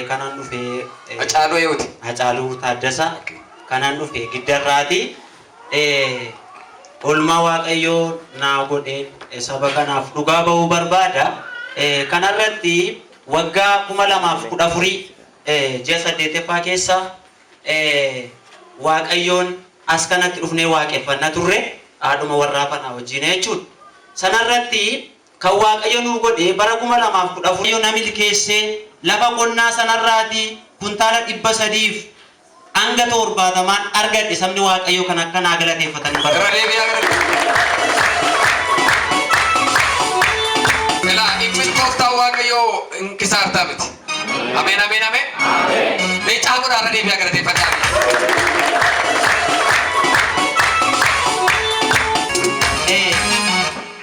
kanan dhufee Hacaaluu Eewuti. Hacaaluu Taaddasaa kanan dhufee Giddarraati oolmaa Waaqayyoo naa godheen saba kanaaf dhugaa bahuu barbaada. Kanarratti waggaa 2014 ji'a 8ffaa keessa Waaqayyoon as kanatti dhufnee waaqeffannaa turre haadhuma warraa kanaa wajjin jechuudha. Sanarratti kan Waaqayyo nu godhe bara 2014 na milkeessee lafa qonnaa sanarraati kuntaala 300 hanga 70 argadhe. Sabni Waaqayyo kan akkanaa galateeffatan bara. Waaqayyo inkisaartaa miti. Ameen ameen ameen. Mee caaquudhaan deebi'aa galateeffadhaa.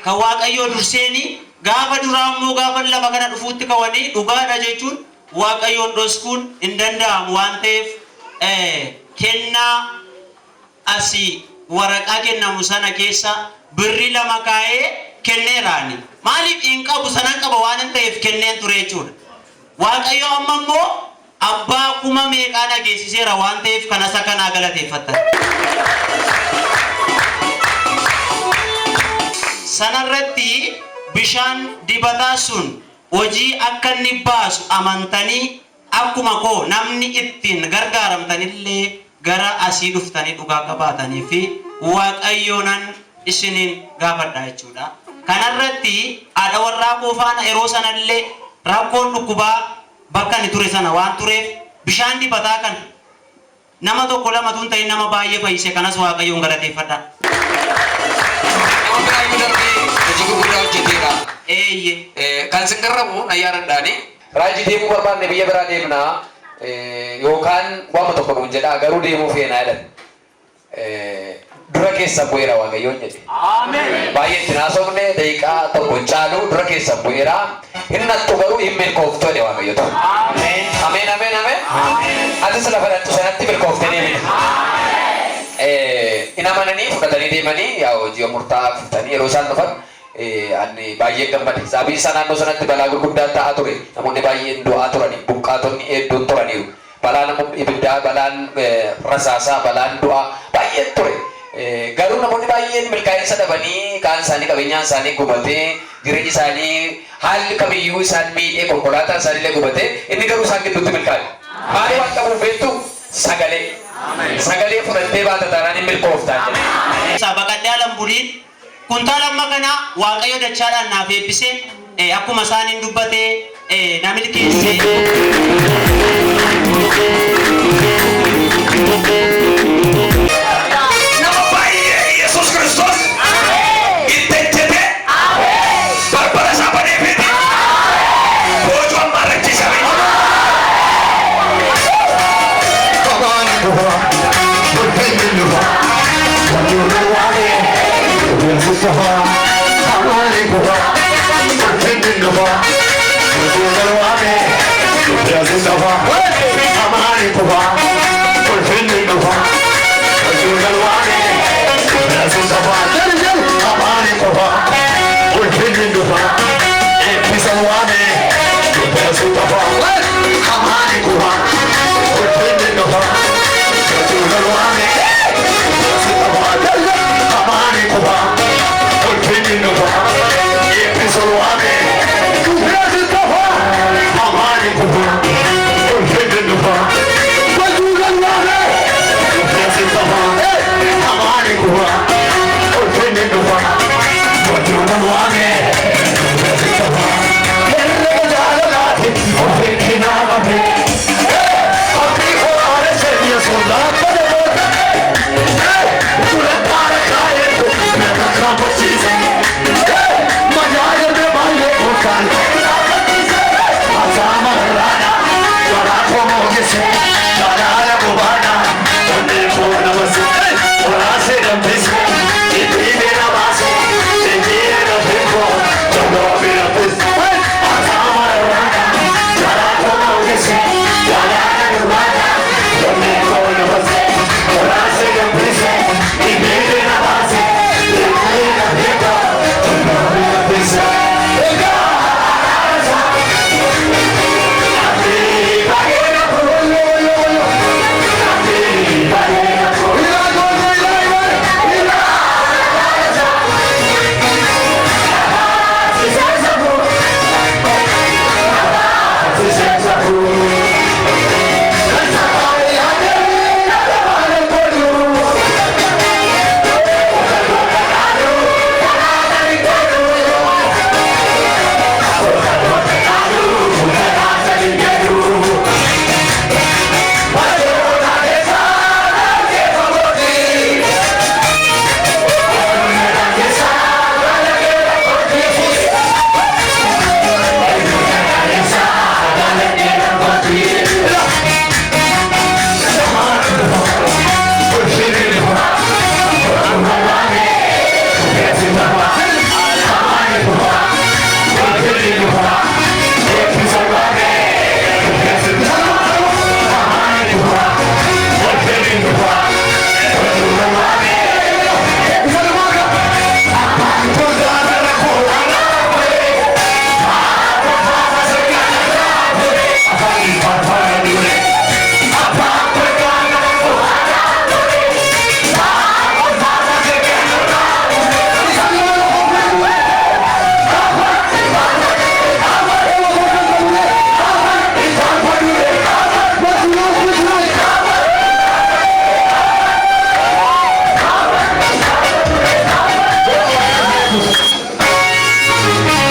Kan Waaqayyo durseeni gaafa duraa immoo gaafa lafa kana dhufuutti kawanii dhugaadha jechuun Waaqayyoon dhoskuun hin danda'amu waan ta'eef kennaa asii waraqaa kennamu sana keessa birri 2 kaa'ee kenneeraani. Maaliif hin qabu sanan qaba waan hin ta'eef kenneen ture jechuudha. Waaqayyo amma immoo abbaa kuma meeqaa dhageessiseera waan ta'eef kan asa kanaa galateeffatan. Sanarratti bishaan dibataa sun hojii akka inni baasu amantanii akkuma koo namni ittiin gargaaramtanillee gara asii dhuftanii dhugaa qabaatanii fi Waaqayyoonan isiniin gaafadha jechuudha. Kanarratti haadha warraa koo faana yeroo sanallee rakkoon dhukkubaa bakka inni ture sana waan tureef bishaan dibataa kan nama tokko 2 tun ta'in nama baay'ee fayyise. Kanas Waaqayyoon galateeffadha. Kan singaramu na yaradani raji demu barbaanne biyya biraa deemna yookaan waama tokko nuun jedha garuu deemuu feena jedhan dura keessa bu'eera Waaqayyoon jedhe. Ameen. Baay'ee itti naasofne daqiiqaa tokko caalu dura keessa bu'eera hinnattu garuu hin milkooftu jedhe Waaqayyo ta'u. Ameen. Ameen ameen ameen. Atis lafa dhattu sanatti milkoofte deemne. Inamananii fudhatanii deemanii yaa hojii murtaa'aa fudhatanii yeroo isaan dhufan ani baay'ee gammade. Sababii isa naannoo sanatti balaa gurguddaa ta'aa ture. Namoonni baay'een du'aa turani. Buqqaatonni hedduun turaniiru. Balaan ibiddaa, balaan rasaasaa, balaan du'aa baay'ee ture. Garuu namoonni baay'een milkaa'insa dhabanii kaan isaanii qabeenyaan isaanii gubatee jireenyi isaanii haalli kamiyyuu isaan miidhee konkolaataan isaaniillee gubatee inni garuu isaan gidduutti milkaa'e. Maali waan qabuuf beektu sagalee. Sagalee fudhattee baata taanaan hin milkooftaan. Sabaqadhaa lambuliin kuntaala amma kana Waaqayyo dachaadhaan naaf eebbisee akkuma isaaniin dubbatee na milkeessee. Nama baay'ee Yesuus Kiristoos itti ejjete barbara isaa baneefete boojuu ammaa rakkisame. Amani